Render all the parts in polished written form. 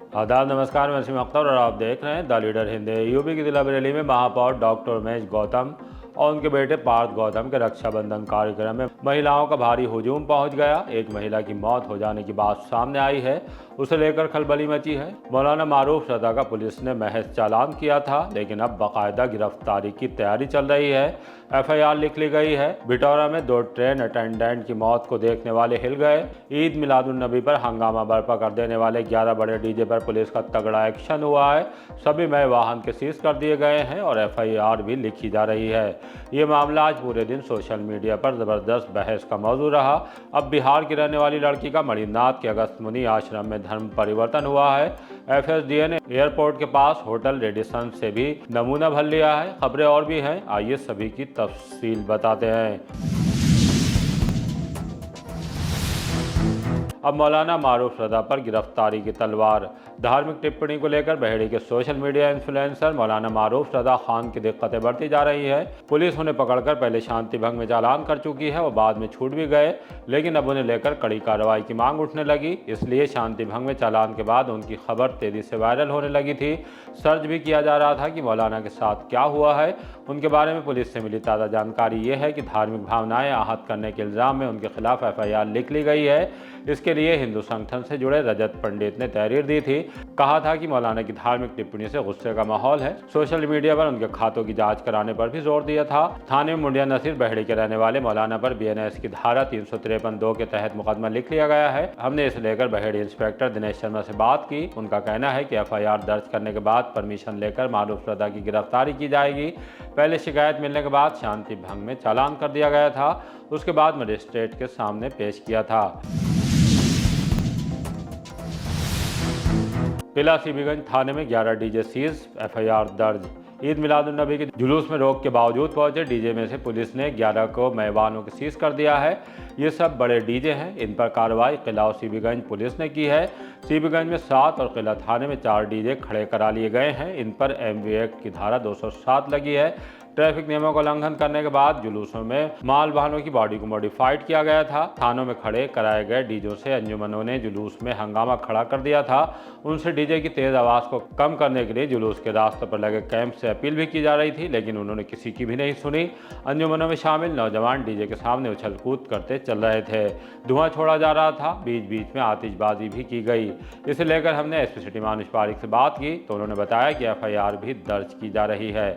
आदाब, नमस्कार। मैं वसीम अख्तर और आप देख रहे हैं द लीडर हिंदी। यूपी की जिला बरेली में महापौर डॉक्टर उमेश गौतम और उनके बेटे पार्थ गौतम के रक्षाबंधन कार्यक्रम में महिलाओं का भारी हुजूम पहुंच गया। एक महिला की मौत हो जाने की बात सामने आई है, उसे लेकर खलबली मची है। मौलाना मारूफ रजा का पुलिस ने महज चालान किया था, लेकिन अब बाकायदा गिरफ्तारी की तैयारी चल रही है। एफआईआर लिख ली गई है। बिटौरा में 2 ट्रेन अटेंडेंट की मौत को देखने वाले हिल गए। ईद मिलादुन्नबी पर हंगामा बर्पा कर देने वाले 11 बड़े डीजे पर पुलिस का तगड़ा एक्शन हुआ है। सभी नए वाहन के सीज कर दिए गए हैं और एफआईआर भी लिखी जा रही है। ये मामला आज पूरे दिन सोशल मीडिया पर जबरदस्त बहस का मौजू रहा। अब बिहार की रहने वाली लड़की का मणिनाथ के अगस्त्यमुनि आश्रम में धर्म परिवर्तन हुआ है। एफएसडीए ने एयरपोर्ट के पास होटल रेडिसन से भी नमूना भर लिया है। खबरें और भी हैं, आइए सभी की तफसील बताते हैं। अब मौलाना मारूफ रजा पर गिरफ्तारी की तलवार। धार्मिक टिप्पणी को लेकर बहेड़ी के सोशल मीडिया इन्फ्लुएंसर मौलाना मारूफ रजा खान की दिक्कतें बढ़ती जा रही है। पुलिस उन्हें पकड़कर पहले शांति भंग में चालान कर चुकी है और बाद में छूट भी गए, लेकिन अब उन्हें लेकर कड़ी कार्रवाई की मांग उठने लगी। इसलिए शांति भंग में चालान के बाद उनकी खबर तेजी से वायरल होने लगी थी। सर्च भी किया जा रहा था कि मौलाना के साथ क्या हुआ है। उनके बारे में पुलिस से मिली ताज़ा जानकारी ये है कि धार्मिक भावनाएं आहत करने के इल्ज़ाम में उनके खिलाफ एफआईआर लिख ली गई है। इसके लिए हिंदू संगठन से जुड़े रजत पंडित ने तहरीर दी थी। कहा था कि मौलाना की धार्मिक टिप्पणी से गुस्से का माहौल है। सोशल मीडिया पर उनके खातों की जांच कराने पर भी जोर दिया था। थाने में मुंडिया नसीर बहेड़ी के रहने वाले मौलाना पर बीएनएस की धारा 353(2) के तहत मुकदमा लिख लिया गया है। हमने इसे लेकर बहेड़ी इंस्पेक्टर दिनेश शर्मा से बात की। उनका कहना है कि एफआईआर दर्ज करने के बाद परमिशन लेकर मारूफ रजा की गिरफ्तारी की जाएगी। पहले शिकायत मिलने के बाद शांति भंग में चालान कर दिया गया था, उसके बाद मजिस्ट्रेट के सामने पेश किया था। किला सीबीगंज थाने में 11 डीजे सीज, एफआईआर दर्ज। ईद मिलादुन्नबी के जुलूस में रोक के बावजूद पहुंचे डीजे में से पुलिस ने 11 को नए वाहनों के सीज कर दिया है। ये सब बड़े डीजे हैं। इन पर कार्रवाई किला और सीबीगंज पुलिस ने की है। सीबीगंज में 7 और किला थाने में 4 डीजे खड़े करा लिए गए हैं। इन पर एमवी एक्ट की धारा 207 लगी है। ट्रैफिक नियमों का उल्लंघन करने के बाद जुलूसों में माल वाहनों की बॉडी को मॉडिफाइड किया गया था। थानों में खड़े कराए गए डीजों से अंजुमनों ने जुलूस में हंगामा खड़ा कर दिया था। उनसे डीजे की तेज आवाज़ को कम करने के लिए जुलूस के रास्ते पर लगे कैंप से अपील भी की जा रही थी, लेकिन उन्होंने किसी की भी नहीं सुनी। अंजुमनों में शामिल नौजवान डीजे के सामने उछल कूद करते चल रहे थे। धुआं छोड़ा जा रहा था। बीच बीच में आतिशबाजी भी की गई। इसे लेकर हमने एसपी सिटी मानुष पारिक से बात की तो उन्होंने बताया कि एफआईआर भी दर्ज की जा रही है।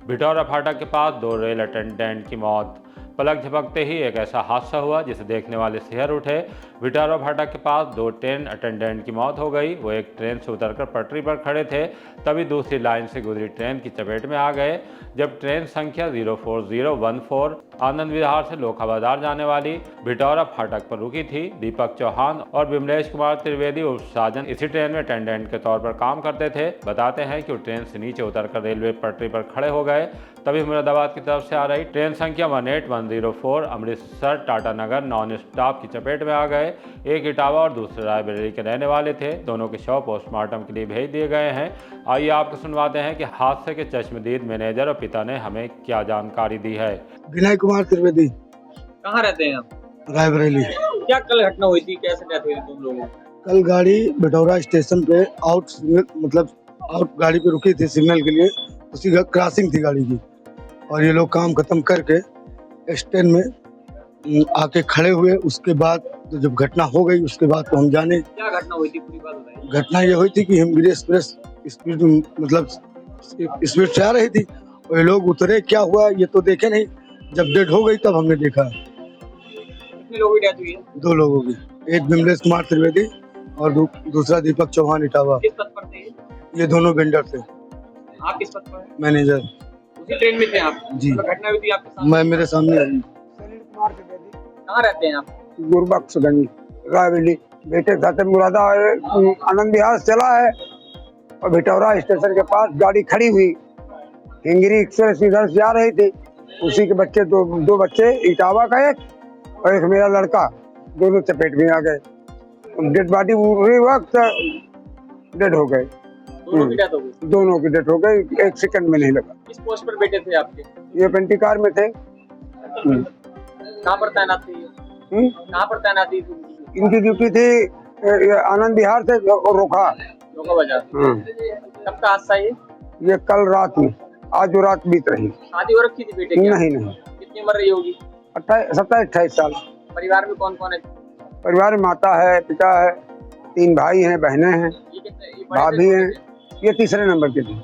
बिटौरा फाटक के पास 2 रेल अटेंडेंट की मौत। पलक झपकते ही एक ऐसा हादसा हुआ जिसे देखने वाले सिहर उठे। बिटौरा फाटक के पास 2 ट्रेन अटेंडेंट की मौत हो गई। वो एक ट्रेन से उतरकर पटरी पर खड़े थे, तभी दूसरी लाइन से गुजरी ट्रेन की चपेट में आ गए। जब ट्रेन संख्या 04014 आनंद विहार से लोखा बाजार जाने वाली बिटौरा फाटक पर रुकी थी। दीपक चौहान और बिमलेश कुमार त्रिवेदी उर्फ साजन इसी ट्रेन में अटेंडेंट के तौर पर काम करते थे। बताते हैं कि वो ट्रेन से नीचे उतरकर रेलवे पटरी पर खड़े हो गए, तभी मुरादाबाद की तरफ से आ रही ट्रेन संख्या 18104 अमृतसर टाटा नगर नॉन स्टॉप की चपेट में आ गए। एक इटावा और दूसरे रायबरेली के रहने वाले थे। दोनों के शव पोस्टमार्टम के लिए भेज दिए गए हैं। आइए आपको सुनवाते हैं कि हादसे के चश्मदीद मैनेजर और पिता ने हमें क्या जानकारी दी है। विनय कुमार त्रिवेदी। कहाँ रहते हैं आप? रायबरेली। क्या कल घटना हुई थी, कैसे डेथ हुई तुम लोगों की? कल गाड़ी बिटौरा स्टेशन पे आउट गाड़ी पे रुकी थी सिग्नल के लिए। उसी का क्रॉसिंग थी गाड़ी की और ये लोग काम खत्म करके स्टैंड में आके खड़े हुए। उसके बाद तो जब घटना हो गई उसके बाद तो हम जाने क्या घटना हुई थी, पूरी बात बताइए। घटना ये हुई थी कि हिमगिरी एक्सप्रेस स्पीड स्पीड से आ रही थी और ये लोग उतरे। क्या हुआ ये तो देखे नहीं, जब डेड हो गई तब हमने देखा। कितने लोगों की डेथ हुई है? 2 लोगों की, एक बिमलेश कुमार त्रिवेदी और दूसरा दीपक चौहान इटावा। किस पद पर थे ये दोनों वेंडर थे। आप किस पद पर हैं? मैनेजर। उसी ट्रेन में थे आप? जी। तो घटना हुई थी आपके साथ? मैं मेरे सामने आई। कहाँ रहते हैं आप? गुरबख्शगंज रायबरेली। बेटे साथ मुरादा आनंद विहार से चला है और बिटौरा स्टेशन के पास गाड़ी खड़ी हुई। हिंगरी एक्सप्रेस इधर से आ रही थी। उसी के बच्चे दो बच्चे, इटावा का एक और एक मेरा लड़का, दोनों चपेट में आ गए। डेड बॉडी उसी वक्त डेड हो गए। दोनों की डेथ हो गई? दोनों की डेथ हो गई, 1 सेकंड में नहीं लगा। किस पोस्ट पर बैठे थे आपके? ये पेंटी कार में थे। कहाँ पर तैनात थे ये? कहाँ पर तैनाती थी? इनकी ड्यूटी थी आनंद विहार से रोका। रोका बाजार। कब का हादसा ये कल रात में, आज जो रात बीत रही। शादी हो रखी थी बेटे की? नहीं नहीं, कितनी उम्र रही होगी? 27-28 साल। परिवार में कौन कौन है? परिवार में माता है, पिता है, 3 भाई हैं, बहनें हैं, ये बड़े भाभी थे, हैं। ये तीसरे नंबर के थे।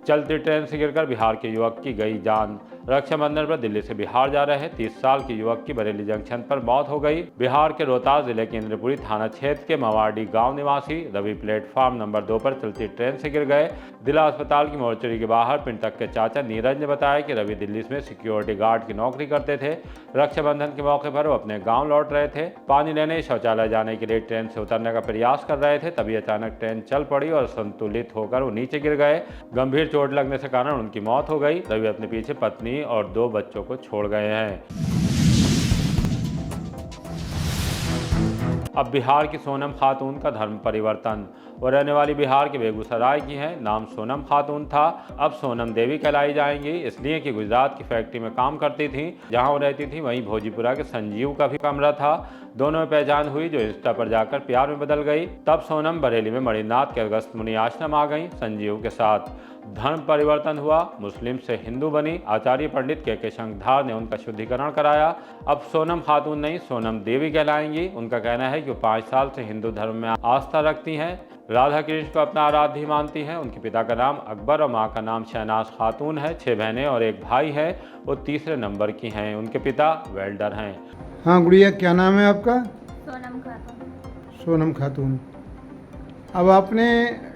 चलती ट्रेन से गिरकर बिहार के युवक की गई जान। रक्षाबंधन पर दिल्ली से बिहार जा रहे 30 साल के युवक की बरेली जंक्शन पर मौत हो गई। बिहार के रोहतास जिले के इंद्रपुरी थाना क्षेत्र के मवाड़ी गांव निवासी रवि प्लेटफॉर्म नंबर 2 पर चलती ट्रेन से गिर गए। जिला अस्पताल की मोर्चरी के बाहर पिंटक के चाचा नीरज ने बताया कि रवि दिल्ली में सिक्योरिटी गार्ड की नौकरी करते थे। रक्षाबंधन के मौके पर वो अपने गाँव लौट रहे थे। पानी लेने शौचालय जाने के लिए ट्रेन से उतरने का प्रयास कर रहे थे, तभी अचानक ट्रेन चल पड़ी और संतुलित होकर वो नीचे गिर गए। गंभीर चोट लगने से कारण उनकी मौत हो गई। रवि अपने पीछे पत्नी और 2 बच्चों को छोड़ गए हैं। अब बिहार की सोनम खातून का धर्म परिवर्तन। वो रहने वाली बिहार के बेगूसराय की हैं। नाम सोनम खातून था, अब सोनम देवी कहलाई जाएंगी, इसलिए कि गुजरात की फैक्ट्री में काम करती थी। जहां वो रहती थी वहीं भोजीपुरा के संजीव का भी कमरा था। दोनों में पहचान हुई जो इंस्टा पर जाकर प्यार में बदल गई। तब सोनम बरेली में मणिनाथ के अगस्त मुनि आश्रम आ गई संजीव के साथ। धर्म परिवर्तन हुआ, मुस्लिम से हिंदू बनी। आचार्य पंडित के शंखधार ने उनका शुद्धिकरण कराया। अब सोनम खातून नहीं, सोनम देवी कहलाएंगी। उनका कहना है कि वो 5 साल से हिंदू धर्म में आस्था रखती हैं। राधा कृष्ण को अपना आराध्य मानती हैं। उनके पिता का नाम अकबर और माँ का नाम शहनाज खातून है। 6 बहनें और 1 भाई है। वो तीसरे नंबर की हैं। उनके पिता वेल्डर हैं। हाँ गुड़िया, क्या नाम है आपका? सोनम खातून। सोनम खातून। अब आपने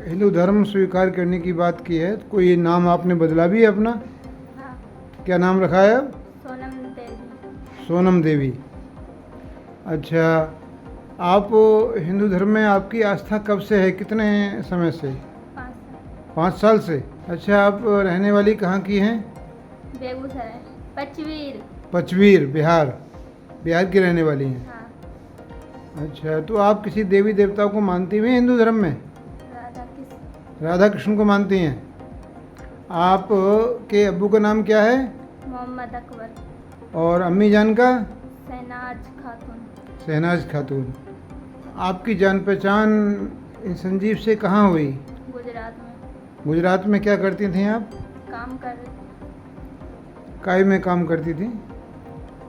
हिंदू धर्म स्वीकार करने की बात की है, तो कोई नाम आपने बदला भी है अपना? हाँ, क्या नाम रखा है अब? सोनम देवी। सोनम देवी। अच्छा, आप हिंदू धर्म में आपकी आस्था कब से है, कितने समय से? 5 साल से। अच्छा, आप रहने वाली कहाँ की हैं? बेगूसराय, पचवीर। पचवीर, बिहार। बिहार की रहने वाली हैं। हाँ, अच्छा, तो आप किसी देवी देवता को मानती हैं हिंदू धर्म में? राधा कृष्ण। राधा कृष्ण को मानती हैं। आप के अब्बू का नाम क्या है? मोहम्मद अकबर। और अम्मी जान का? शहनाज खातून। शहनाज खातून। आपकी जान पहचान इन संजीव से कहाँ हुई? गुजरात में गुजरात में क्या करती थी आप? काम कर रही। काय में काम करती थी?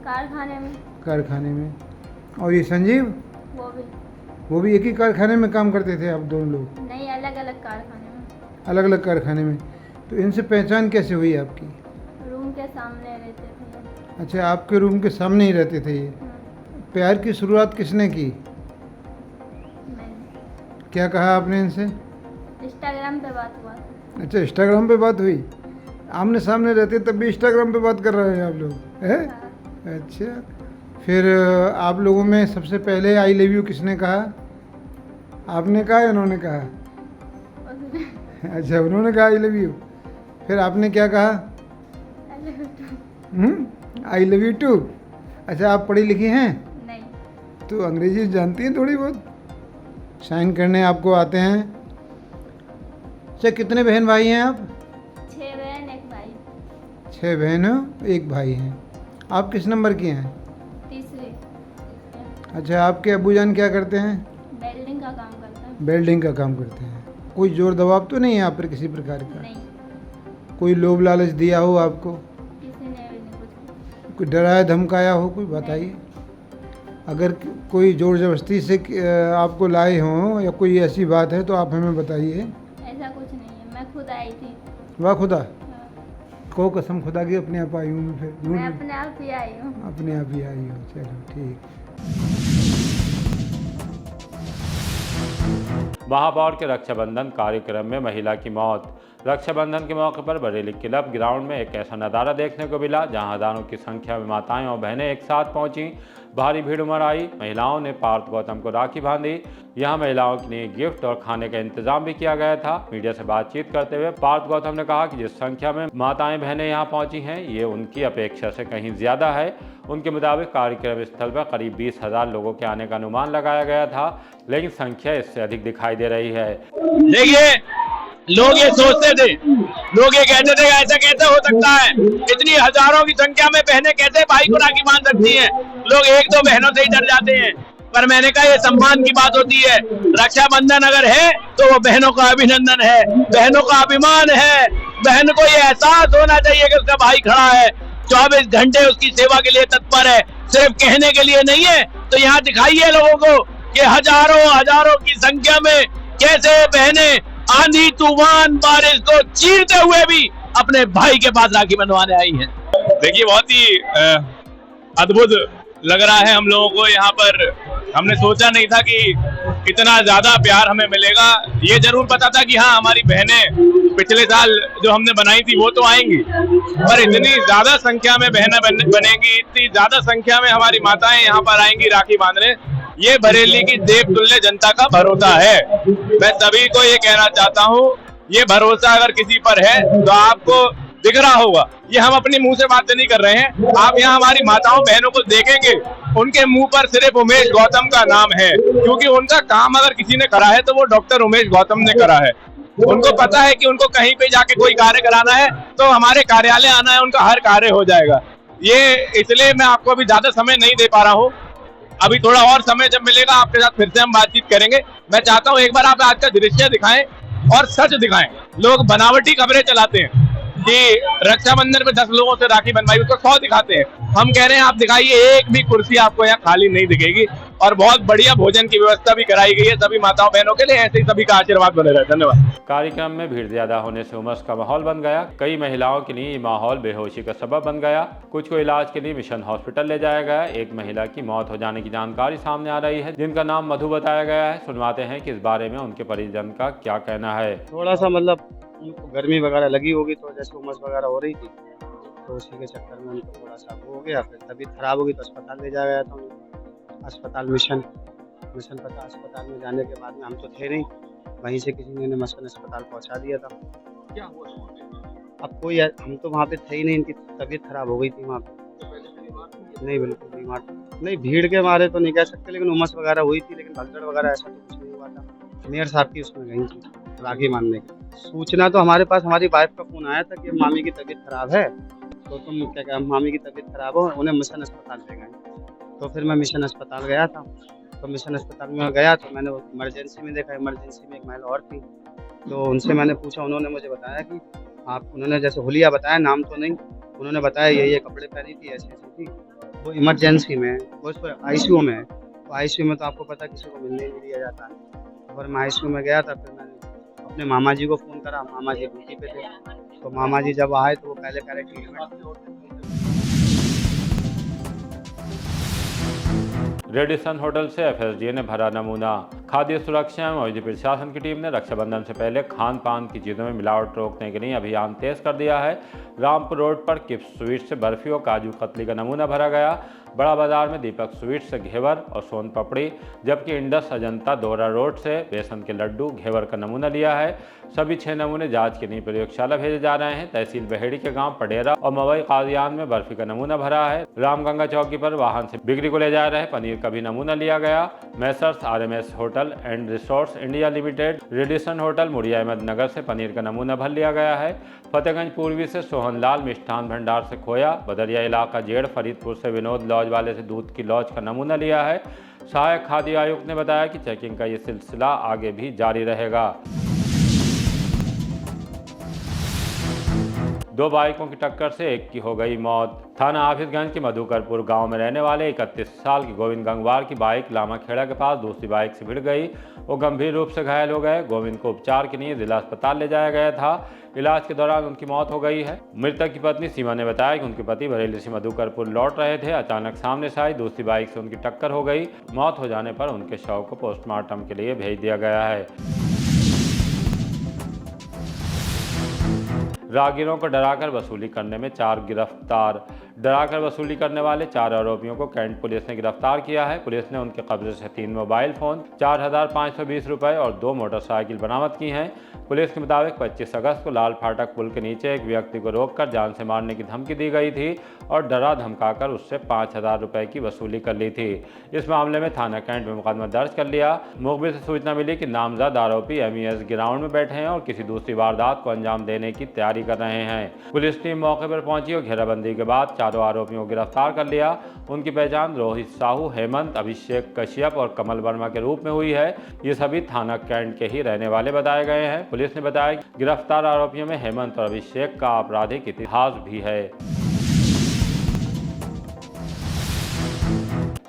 कारखाने में। कारखाने में। और ये संजीव? वो भी एक ही कारखाने में काम करते थे आप दोनों लोग? नहीं, अलग अलग कारखाने में। अलग अलग कारखाने में। तो इनसे पहचान कैसे हुई आपकी? रूम के सामने रहते थे। अच्छा, आपके रूम के सामने ही रहते थे ये। प्यार की शुरुआत किसने की? मैंने क्या कहा आपने इनसे? इंस्टाग्राम पे बात हुआ था। अच्छा, इंस्टाग्राम पे बात हुई। आमने सामने रहते तब भी इंस्टाग्राम पे बात कर रहे हैं आप लोग, हैं? हाँ, अच्छा, फिर आप लोगों में सबसे पहले आई लव यू किसने कहा? आपने कहा या उन्होंने कहा? उसने अच्छा, उन्होंने कहा आई लव यू। फिर आपने क्या कहा? I love you too. अच्छा, आप पढ़ी लिखी हैं नहीं, तो अंग्रेजी जानती हैं थोड़ी बहुत? साइन करने आपको आते हैं? अच्छा, कितने बहन भाई हैं आप? 6 बहन 1 भाई। 6 बहन हो, 1 भाई हैं। आप किस नंबर की हैं? तीसरी। अच्छा, आपके अब्बूजान क्या करते हैं? वेल्डिंग का काम करता है। वेल्डिंग का काम करते हैं। कोई जोर दबाव तो नहीं है आप पर किसी प्रकार का? नहीं, कोई लोभ लालच दिया हो आपको? किसी ने भी नहीं कुछ। कोई डराया धमकाया हो? कोई बताइए। अगर कोई जोर जबरदस्ती से आपको लाए हों या कोई ऐसी बात है तो आप हमें बताइए। ऐसा कुछ नहीं है, मैं खुद आई थी। वाह खुदा, हाँ, को कसम खुदा की अपने आप आई हूँ मैं, फिर झूठ मैं नहीं। अपने आप ही आई हूँ। अपने आप ही आई हो, चलो ठीक। महापौर के रक्षाबंधन कार्यक्रम में महिला की मौत। रक्षाबंधन के मौके पर बरेली क्लब ग्राउंड में एक ऐसा नज़ारा देखने को मिला जहां हजारों की संख्या में माताएं और बहनें एक साथ पहुंची। भारी भीड़ उमड़ आई। महिलाओं ने पार्थ गौतम को राखी बांधी। यहां महिलाओं के लिए गिफ्ट और खाने का इंतजाम भी किया गया था। मीडिया से बातचीत करते हुए पार्थ गौतम ने कहा कि जिस संख्या में माताएं बहनें यहां पहुंची हैं ये उनकी अपेक्षा से कहीं ज़्यादा है। उनके मुताबिक कार्यक्रम स्थल पर करीब 20,000 लोगों के आने का अनुमान लगाया गया था, लेकिन संख्या इससे अधिक दिखाई दे रही है। देखिए, लोग ये सोचते थे, लोग ये कहते थे ऐसा कैसे हो सकता है, इतनी हजारों की संख्या में बहनें कैसे भाई को राखी बांध सकती हैं। लोग एक दो बहनों से ही डर जाते हैं, पर मैंने कहा ये सम्मान की बात होती है। रक्षाबंधन अगर है तो वो बहनों का अभिनंदन है, बहनों का अभिमान है। बहन को ये एहसास होना चाहिए कि उसका भाई खड़ा है, 24 घंटे उसकी सेवा के लिए तत्पर है, सिर्फ कहने के लिए नहीं है। तो यहाँ दिखाइए लोगों को कि हजारों की संख्या में कैसे बहनें आंधी तूफान बारिश को चीरते हुए भी अपने भाई के पास राखी बंधवाने आई हैं। देखिए बहुत ही अद्भुत लग रहा है हम लोगों को यहाँ पर। हमने सोचा नहीं था कि इतना ज्यादा प्यार हमें मिलेगा। ये जरूर पता था कि हाँ हमारी बहनें पिछले साल जो हमने बनाई थी वो तो आएंगी, पर इतनी ज्यादा संख्या में बहनें बनेंगी, इतनी ज्यादा संख्या में हमारी माताएं यहाँ पर आएंगी राखी बांधने, ये बरेली की देवतुल्य जनता का भरोसा है। मैं सभी को ये कहना चाहता हूँ, ये भरोसा अगर किसी पर है तो आपको दिख रहा होगा। ये हम अपने मुंह से बातें नहीं कर रहे हैं, आप यहाँ हमारी माताओं बहनों को देखेंगे, उनके मुंह पर सिर्फ उमेश गौतम का नाम है, क्योंकि उनका काम अगर किसी ने करा है तो वो डॉक्टर उमेश गौतम ने करा है। उनको पता है कि उनको कहीं पे जाके कोई कार्य कराना है तो हमारे कार्यालय आना है, उनका हर कार्य हो जाएगा। ये इसलिए मैं आपको अभी ज्यादा समय नहीं दे पा रहा हूँ, अभी थोड़ा और समय जब मिलेगा आपके साथ फिर से हम बातचीत करेंगे। मैं चाहता हूँ एक बार आप आज का दृश्य दिखाएं और सच दिखाएं। लोग बनावटी खबरें चलाते हैं कि रक्षाबंधन पे 10 लोगों से राखी बनवाई, उसको 100 दिखाते हैं। हम कह रहे हैं आप दिखाइए, एक भी कुर्सी आपको यहाँ खाली नहीं दिखेगी और बहुत बढ़िया भोजन की व्यवस्था भी कराई गई है सभी माताओं बहनों के लिए। ऐसे ही सभी का आशीर्वाद बने रहे। धन्यवाद। कार्यक्रम में भीड़ ज्यादा होने से उमस का माहौल बन गया। कई महिलाओं के लिए ये माहौल बेहोशी का सबब बन गया। कुछ को इलाज के लिए मिशन हॉस्पिटल ले जाया गया। एक महिला की मौत हो जाने की जानकारी सामने आ रही है, जिनका नाम मधु बताया गया है। सुनवाते हैं कि इस बारे में उनके परिजन का क्या कहना है। थोड़ा सा मतलब उनको गर्मी वगैरह लगी होगी, तो जैसे उमस वगैरह हो रही थी तो उसी के चक्कर में उनको थोड़ा सा हो गया। फिर तबीयत खराब हो गई तो अस्पताल ले जाया गया था। अस्पताल मिशन पता अस्पताल में जाने के बाद में हम तो थे नहीं, वहीं से किसी ने मिशन अस्पताल पहुंचा दिया था। क्या हुआ? अब कोई हम तो वहाँ पे थे ही नहीं, इनकी तबीयत खराब हो गई थी वहाँ पे। नहीं बिल्कुल बीमार नहीं, भीड़ के मारे तो नहीं कह सकते, लेकिन उमस वगैरह हुई थी, लेकिन भगदड़ वगैरह ऐसा तो कुछ नहीं हुआ था। मेयर साहब की उसमें गई थी राखी बांधने की सूचना तो हमारे पास हमारी वाइफ का फोन आया था कि मामी की तबीयत खराब है, तो तुम क्या मामी की तबीयत खराब हो, उन्हें मिशन अस्पताल ले गए। तो फिर मैं मिशन अस्पताल गया था। तो मिशन अस्पताल में गया तो मैंने इमरजेंसी में देखा, इमरजेंसी में एक महिला और थी। तो उनसे मैंने पूछा, उन्होंने मुझे बताया कि उन्होंने जैसे हुलिया बताया, नाम तो नहीं, उन्होंने बताया ये कपड़े पहनी थी, ऐसी थी। वो इमरजेंसी में, वो ICU में है। तो ICU में तो आपको पता किसी को मिलने नहीं दिया जाता है। और मैं ICU में गया था, फिर मैंने अपने मामा जी को फ़ोन करा। मामा जी ड्यूटी पे थे, तो मामा जी जब आए तो वो पहले कह रहे ट्रीटमेंट। रेडिसन होटल से FSDA ने भरा नमूना। खाद्य सुरक्षा एवं औषधि प्रशासन की टीम ने रक्षाबंधन से पहले खान पान की चीज़ों में मिलावट रोकने के लिए अभियान तेज कर दिया है। रामपुर रोड पर किप्स स्वीट से बर्फी और काजू कतली का नमूना भरा गया। बड़ा बाजार में दीपक स्वीट से घेवर और सोन पपड़ी, जबकि इंडस अजंता दोरा रोड से बेसन के लड्डू घेवर का नमूना लिया है। सभी 6 नमूने जांच के लिए प्रयोगशाला भेजे जा रहे हैं। तहसील बहेड़ी के गांव पडेरा और मवई कादियान में बर्फी का नमूना भरा है। रामगंगा चौकी पर वाहन से बिक्री को ले जा रहे पनीर का भी नमूना लिया गया। Messrs RMS hotel and resorts India limited, Radisson hotel Mudiya Ahmednagar से पनीर का नमूना भर लिया गया है। फतेहगंज पूर्वी से सोहनलाल मिष्ठान भंडार से खोया, बदरिया इलाका जेड़, फरीदपुर से विनोद लॉज वाले से दूध की लॉज का नमूना लिया है। सहायक खाद्य आयुक्त ने बताया कि चेकिंग का ये सिलसिला आगे भी जारी रहेगा। 2 बाइकों की टक्कर से एक की हो गई मौत। थाना हाफिजगंज के मधुकरपुर गांव में रहने वाले 31 साल के गोविंद गंगवार की बाइक लामाखेड़ा के पास दूसरी बाइक से भिड़ गई। वो गंभीर रूप से घायल हो गए। गोविंद को उपचार के लिए जिला अस्पताल ले जाया गया था। इलाज के दौरान उनकी मौत हो गई है। मृतक की पत्नी सीमा ने बताया कि उनके पति बरेली से मधुकरपुर लौट रहे थे। अचानक सामने से आई दूसरी बाइक से उनकी टक्कर हो गई। मौत हो जाने पर उनके शव को पोस्टमार्टम के लिए भेज दिया गया है। राहगीरों को डराकर वसूली करने में 4 गिरफ्तार। डराकर वसूली करने वाले 4 आरोपियों को कैंट पुलिस ने गिरफ्तार किया है। पुलिस ने उनके कब्जे से 3 मोबाइल फ़ोन, 4,520 रुपये और 2 मोटरसाइकिल बरामद की हैं। पुलिस के मुताबिक 25 अगस्त को लाल फाटक पुल के नीचे एक व्यक्ति को रोककर जान से मारने की धमकी दी गई थी और डरा धमकाकर उससे 5,000 रुपये की वसूली कर ली थी। इस मामले में थाना कैंट में मुकदमा दर्ज कर लिया। मुखबिर से सूचना मिली कि नामजद आरोपी MES ग्राउंड में बैठे हैं और किसी दूसरी वारदात को अंजाम देने की तैयारी कर रहे हैं। पुलिस टीम मौके पर पहुंची और घेराबंदी के बाद चारों आरोपियों को गिरफ्तार कर लिया। उनकी पहचान रोहित साहू, हेमंत, अभिषेक कश्यप और कमल वर्मा के रूप में हुई है। ये सभी थाना कैंट के ही रहने वाले बताए गए हैं। पुलिस ने बताया कि गिरफ्तार आरोपियों में हेमंत और अभिषेक का आपराधिक इतिहास भी है।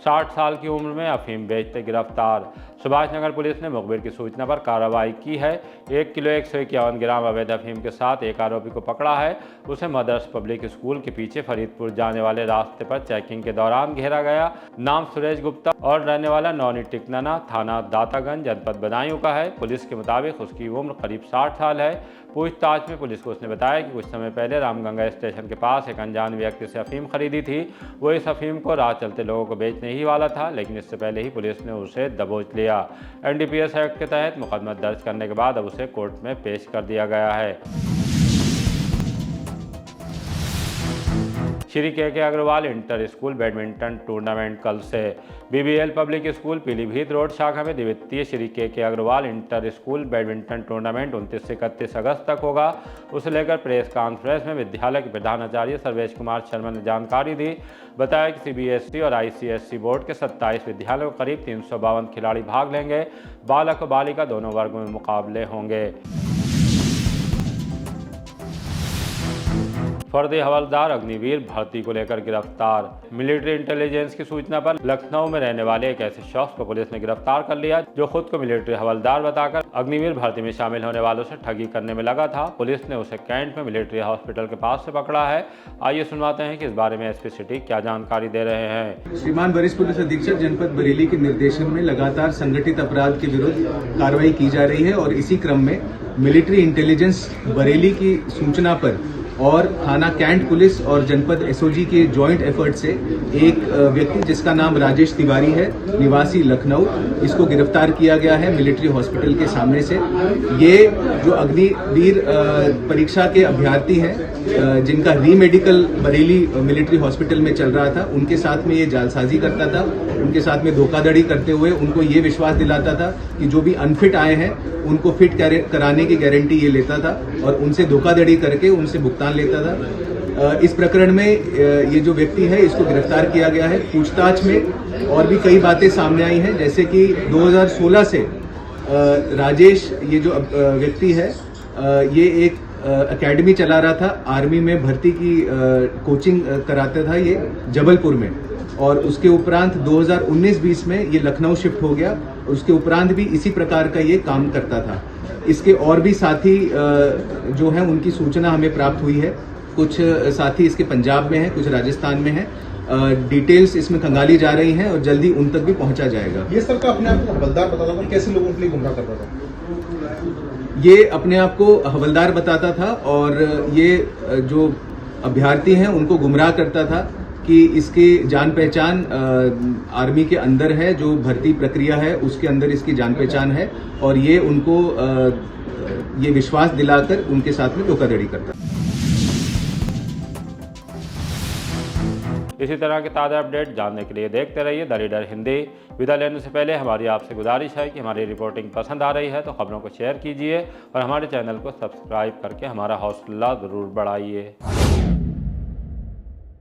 60 साल की उम्र में अफीम बेचते गिरफ्तार। सुभाष नगर पुलिस ने मुखबिर की सूचना पर कार्रवाई की है। 1 किलो 151 ग्राम अवैध अफीम के साथ एक आरोपी को पकड़ा है। उसे मदर्स पब्लिक स्कूल के पीछे फरीदपुर जाने वाले रास्ते पर चेकिंग के दौरान घेरा गया। नाम सुरेश गुप्ता और रहने वाला नौनी टिकनाना, थाना दातागंज, जनपद बदायूं का है। पुलिस के मुताबिक उसकी उम्र करीब 60 साल है। पूछताछ में पुलिस को उसने बताया कि कुछ समय पहले रामगंगा स्टेशन के पास एक अनजान व्यक्ति से अफीम खरीदी थी। वो इस अफीम को राह चलते लोगों को बेचने ही वाला था, लेकिन इससे पहले ही पुलिस ने उसे दबोच लिया। NDPS एक्ट के तहत मुकदमा दर्ज करने के बाद अब उसे कोर्ट में पेश कर दिया गया है। Shri K Agarwal inter school badminton tournament कल से। BBL public school Pilibhit road शाखा में द्वितीय Shri K Agarwal inter school badminton tournament 29 से 31 अगस्त तक होगा। उसे लेकर प्रेस कॉन्फ्रेंस में विद्यालय के प्रधानाचार्य सर्वेश कुमार शर्मा ने जानकारी दी। बताया कि CBSE और ICSE बोर्ड के 27 विद्यालयों के करीब 352 खिलाड़ी भाग लेंगे। बालक और बालिका दोनों वर्गों में मुकाबले होंगे। फर्जी हवलदार अग्निवीर भर्ती को लेकर गिरफ्तार। मिलिट्री इंटेलिजेंस की सूचना पर लखनऊ में रहने वाले एक ऐसे शख्स को पुलिस ने गिरफ्तार कर लिया जो खुद को मिलिट्री हवलदार बताकर अग्निवीर भर्ती में शामिल होने वालों से ठगी करने में लगा था। पुलिस ने उसे कैंट में मिलिट्री हॉस्पिटल के पास से पकड़ा है। आइए सुनवाते हैं कि इस बारे में SP सिटी क्या जानकारी दे रहे हैं। श्रीमान वरिष्ठ पुलिस अधीक्षक जनपद बरेली के निर्देशन में लगातार संगठित अपराध के विरुद्ध कार्रवाई की जा रही है और इसी क्रम में मिलिट्री इंटेलिजेंस बरेली की सूचना पर और थाना कैंट पुलिस और जनपद SOG के जॉइंट एफर्ट से एक व्यक्ति जिसका नाम राजेश तिवारी है, निवासी लखनऊ, इसको गिरफ्तार किया गया है मिलिट्री हॉस्पिटल के सामने से। ये जो अग्निवीर परीक्षा के अभ्यर्थी हैं जिनका रीमेडिकल बरेली मिलिट्री हॉस्पिटल में चल रहा था, उनके साथ में ये जालसाजी करता था। उनके साथ में धोखाधड़ी करते हुए उनको ये विश्वास दिलाता था कि जो भी अनफिट आए हैं उनको फिट कराने की गारंटी ये लेता था और उनसे धोखाधड़ी करके उनसे भुगतान लेता था। इस प्रकरण में ये जो व्यक्ति है इसको गिरफ्तार किया गया है। पूछताछ में और भी कई बातें सामने आई हैं, जैसे कि 2016 से राजेश ये जो व्यक्ति है ये एक एकेडमी चला रहा था, आर्मी में भर्ती की कोचिंग कराता था ये जबलपुर में, और उसके उपरांत 2019-20 में ये लखनऊ शिफ्ट हो गया। उसके उपरांत भी इसी प्रकार का ये काम करता था। इसके और भी साथी जो हैं उनकी सूचना हमें प्राप्त हुई है। कुछ साथी इसके पंजाब में हैं, कुछ राजस्थान में हैं। डिटेल्स इसमें खंगाली जा रही हैं और जल्दी उन तक भी पहुंचा जाएगा। ये सबका अपने आप को हवलदार बताता था, कैसे लोगों के लिए गुमराह करता था? ये अपने आप को हवलदार बताता था और ये जो अभ्यर्थी हैं उनको गुमराह करता था कि इसकी जान पहचान आर्मी के अंदर है, जो भर्ती प्रक्रिया है उसके अंदर इसकी जान पहचान है, और ये उनको ये विश्वास दिलाकर उनके साथ में धोखाधड़ी करता है। इसी तरह के ताज़ा अपडेट जानने के लिए देखते रहिए द लीडर हिंदी। विदा लेने से पहले हमारी आपसे गुजारिश है कि हमारी रिपोर्टिंग पसंद आ रही है तो खबरों को शेयर कीजिए और हमारे चैनल को सब्सक्राइब करके हमारा हौसला ज़रूर बढ़ाइए।